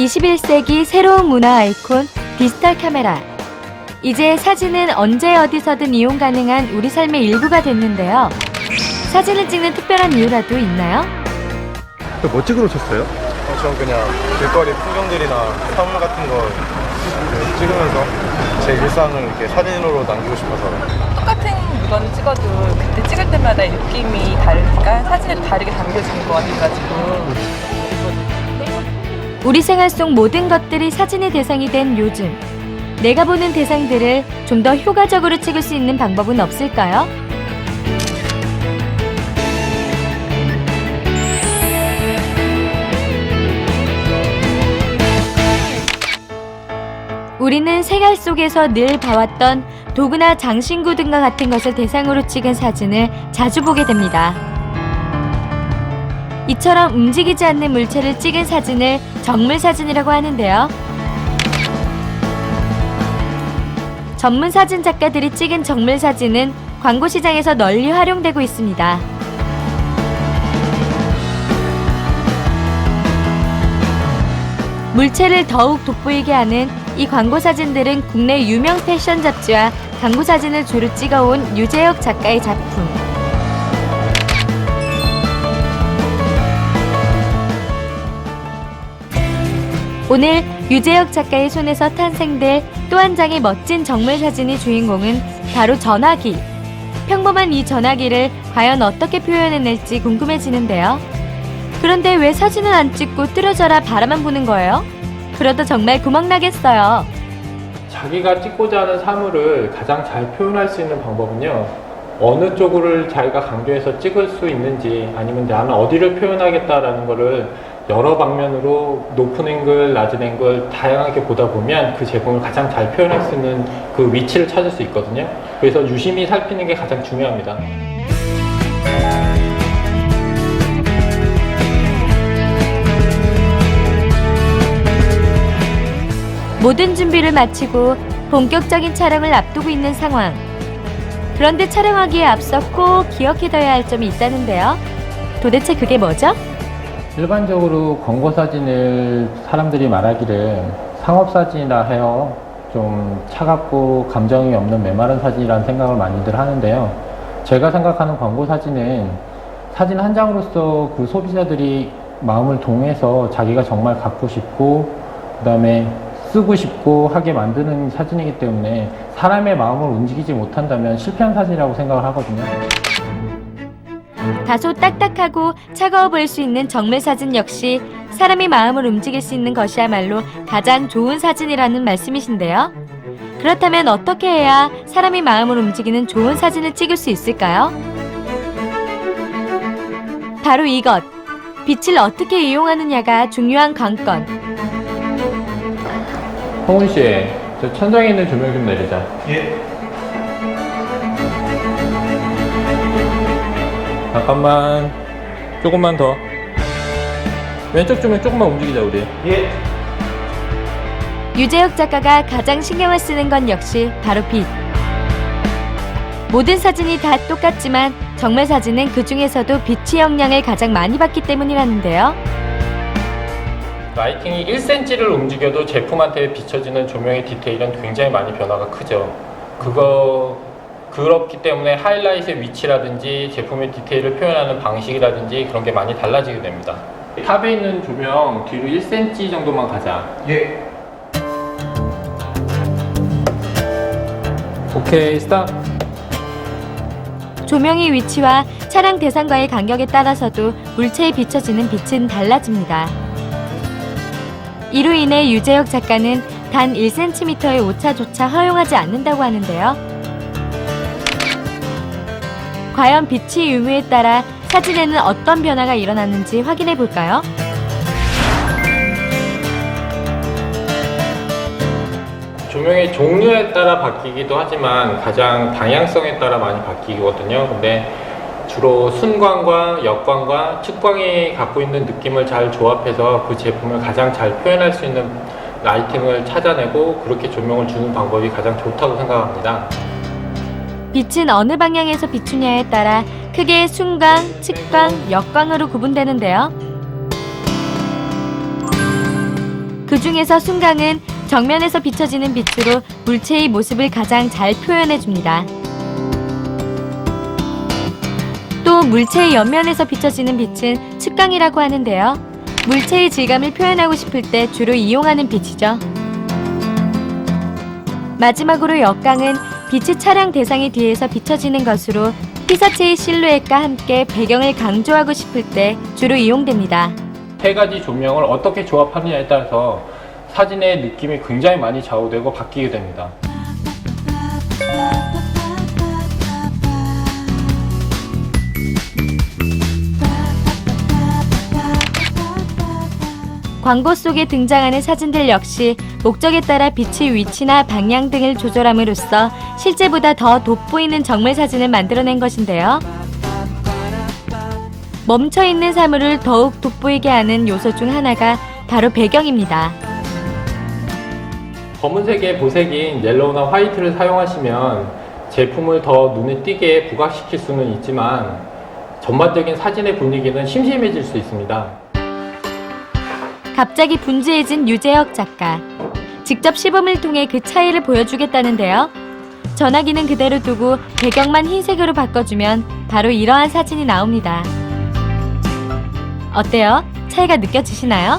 21세기 새로운 문화 아이콘 디지털 카메라. 이제 사진은 언제 어디서든 이용 가능한 우리 삶의 일부가 됐는데요. 사진을 찍는 특별한 이유라도 있나요? 뭐 찍으러 오셨어요? 전 그냥 길거리 풍경들이나 사물 같은 거 찍으면서 제 일상을 이렇게 사진으로 남기고 싶어서. 똑같은 물건을 찍어도 그때 찍을 때마다 느낌이 다르니까 사진에도 다르게 담겨지는 것 같아가지고. 우리 생활 속 모든 것들이 사진의 대상이 된 요즘, 내가 보는 대상들을 좀 더 효과적으로 찍을 수 있는 방법은 없을까요? 우리는 생활 속에서 늘 봐왔던 도구나 장신구 등과 같은 것을 대상으로 찍은 사진을 자주 보게 됩니다. 이처럼 움직이지 않는 물체를 찍은 사진을 정물사진이라고 하는데요. 전문 사진 작가들이 찍은 정물사진은 광고 시장에서 널리 활용되고 있습니다. 물체를 더욱 돋보이게 하는 이 광고 사진들은 국내 유명 패션 잡지와 광고 사진을 주로 찍어온 유재혁 작가의 작품. 오늘 유재혁 작가의 손에서 탄생될 또 한 장의 멋진 정물 사진의 주인공은 바로 전화기. 평범한 이 전화기를 과연 어떻게 표현해낼지 궁금해지는데요. 그런데 왜 사진을 안 찍고 뜨려져라 바라만 보는 거예요? 그러다 정말 구멍나겠어요. 자기가 찍고자 하는 사물을 가장 잘 표현할 수 있는 방법은요, 어느 쪽을 자기가 강조해서 찍을 수 있는지, 아니면 나는 어디를 표현하겠다라는 거를 여러 방면으로 높은 앵글, 낮은 앵글 다양하게 보다 보면 그 제품을 가장 잘 표현할 수 있는 그 위치를 찾을 수 있거든요. 그래서 유심히 살피는 게 가장 중요합니다. 모든 준비를 마치고 본격적인 촬영을 앞두고 있는 상황. 그런데 촬영하기에 앞서 꼭 기억해둬야 할 점이 있다는데요. 도대체 그게 뭐죠? 일반적으로 광고 사진을 사람들이 말하기를 상업 사진이라 해요. 좀 차갑고 감정이 없는 메마른 사진이라는 생각을 많이들 하는데요. 제가 생각하는 광고 사진은 사진 한 장으로서 그 소비자들이 마음을 동해서 자기가 정말 갖고 싶고 그 다음에 쓰고 싶고 하게 만드는 사진이기 때문에 사람의 마음을 움직이지 못한다면 실패한 사진이라고 생각을 하거든요. 다소 딱딱하고 차가워 보일 수 있는 정물 사진 역시 사람의 마음을 움직일 수 있는 것이야말로 가장 좋은 사진이라는 말씀이신데요. 그렇다면 어떻게 해야 사람의 마음을 움직이는 좋은 사진을 찍을 수 있을까요? 바로 이것! 빛을 어떻게 이용하느냐가 중요한 관건. 홍훈 씨, 저 천장에 있는 조명 좀 내리자. 예. 잠깐만, 조금만 더. 왼쪽 조명 조금만 움직이자 우리. 예. 유재혁 작가가 가장 신경을 쓰는 건 역시 바로 빛. 모든 사진이 다 똑같지만 정말 사진은 그 중에서도 빛의 영향을 가장 많이 받기 때문이라는데요. 라이팅이 1cm를 움직여도 제품한테 비춰지는 조명의 디테일은 굉장히 많이 변화가 크죠. 그렇기 때문에 하이라이트의 위치라든지 제품의 디테일을 표현하는 방식이라든지 그런 게 많이 달라지게 됩니다. 탑에 있는 조명 뒤로 1cm 정도만 가자. 예. 오케이, 스탑. 조명의 위치와 차량 대상과의 간격에 따라서도 물체에 비춰지는 빛은 달라집니다. 이로 인해 유재혁 작가는 단 1cm의 오차조차 허용하지 않는다고 하는데요. 과연 빛의 유무에 따라 사진에는 어떤 변화가 일어나는지 확인해 볼까요? 조명의 종류에 따라 바뀌기도 하지만 가장 방향성에 따라 많이 바뀌거든요. 근데 주로 순광과 역광과 측광이 갖고 있는 느낌을 잘 조합해서 그 제품을 가장 잘 표현할 수 있는 라이팅을 찾아내고 그렇게 조명을 주는 방법이 가장 좋다고 생각합니다. 빛은 어느 방향에서 비추냐에 따라 크게 순광, 측광, 역광으로 구분되는데요. 그 그 중에서 순강은 정면에서 비춰지는 빛으로 물체의 모습을 가장 잘 표현해줍니다. 또 물체의 옆면에서 비춰지는 빛은 측강이라고 하는데요. 물체의 질감을 표현하고 싶을 때 주로 이용하는 빛이죠. 마지막으로 역강은 빛이 차량 대상의 뒤에서 비춰지는 것으로 피사체의 실루엣과 함께 배경을 강조하고 싶을 때 주로 이용됩니다. 세 가지 조명을 어떻게 조합하느냐에 따라서 사진의 느낌이 굉장히 많이 좌우되고 바뀌게 됩니다. 광고 속에 등장하는 사진들 역시 목적에 따라 빛의 위치나 방향 등을 조절함으로써 실제보다 더 돋보이는 정물 사진을 만들어낸 것인데요. 멈춰있는 사물을 더욱 돋보이게 하는 요소 중 하나가 바로 배경입니다. 검은색의 보색인 옐로우나 화이트를 사용하시면 제품을 더 눈에 띄게 부각시킬 수는 있지만 전반적인 사진의 분위기는 심심해질 수 있습니다. 갑자기 분주해진 유재혁 작가. 직접 시범을 통해 그 차이를 보여주겠다는데요. 전화기는 그대로 두고 배경만 흰색으로 바꿔주면 바로 이러한 사진이 나옵니다. 어때요? 차이가 느껴지시나요?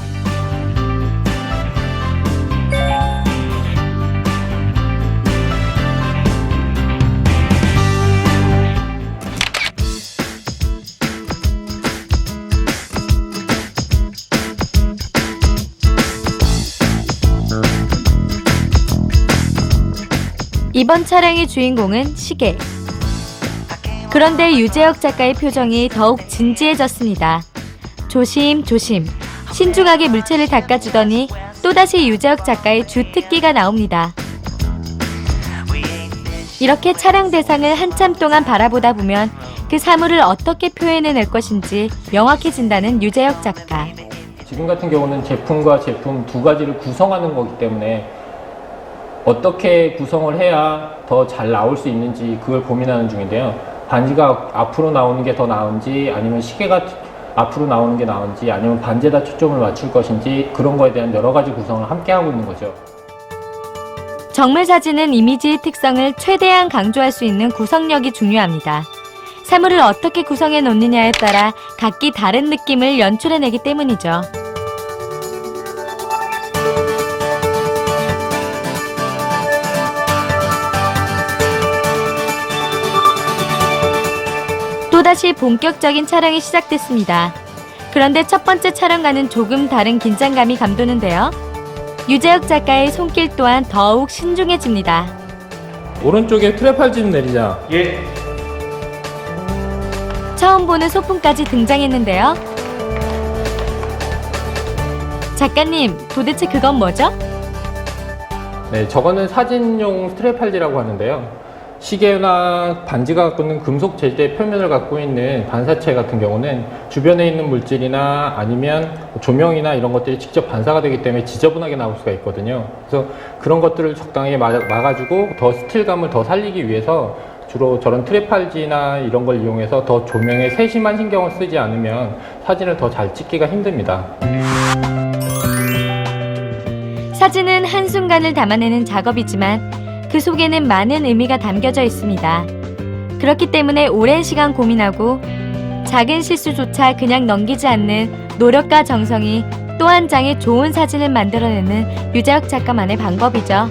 이번 촬영의 주인공은 시계. 그런데 유재혁 작가의 표정이 더욱 진지해졌습니다. 조심조심 신중하게 물체를 닦아주더니 또다시 유재혁 작가의 주특기가 나옵니다. 이렇게 촬영 대상을 한참 동안 바라보다 보면 그 사물을 어떻게 표현해낼 것인지 명확해진다는 유재혁 작가. 지금 같은 경우는 제품과 제품 두 가지를 구성하는 거기 때문에 어떻게 구성을 해야 더 잘 나올 수 있는지 그걸 고민하는 중인데요. 반지가 앞으로 나오는 게 더 나은지 아니면 시계가 앞으로 나오는 게 나은지 아니면 반지에다 초점을 맞출 것인지 그런 거에 대한 여러 가지 구성을 함께 하고 있는 거죠. 정물 사진은 이미지의 특성을 최대한 강조할 수 있는 구성력이 중요합니다. 사물을 어떻게 구성해 놓느냐에 따라 각기 다른 느낌을 연출해내기 때문이죠. 또다시 본격적인 촬영이 시작됐습니다. 그런데 첫 번째 촬영과는 조금 다른 긴장감이 감도는데요. 유재혁 작가의 손길 또한 더욱 신중해집니다. 오른쪽에 트랩할 좀 내리자. 예. 처음 보는 소품까지 등장했는데요. 작가님, 도대체 그건 뭐죠? 네, 저거는 사진용 스트랩할지라고 하는데요. 시계나 반지가 갖고 있는 금속 재질의 표면을 갖고 있는 반사체 같은 경우는 주변에 있는 물질이나 아니면 조명이나 이런 것들이 직접 반사가 되기 때문에 지저분하게 나올 수가 있거든요. 그래서 그런 것들을 적당히 막아주고 더 스틸감을 더 살리기 위해서 주로 저런 트랩할지나 이런 걸 이용해서 더 조명에 세심한 신경을 쓰지 않으면 사진을 더 잘 찍기가 힘듭니다. 사진은 한순간을 담아내는 작업이지만 그 속에는 많은 의미가 담겨져 있습니다. 그렇기 때문에 오랜 시간 고민하고 작은 실수조차 그냥 넘기지 않는 노력과 정성이 또 한 장의 좋은 사진을 만들어내는 유재혁 작가만의 방법이죠.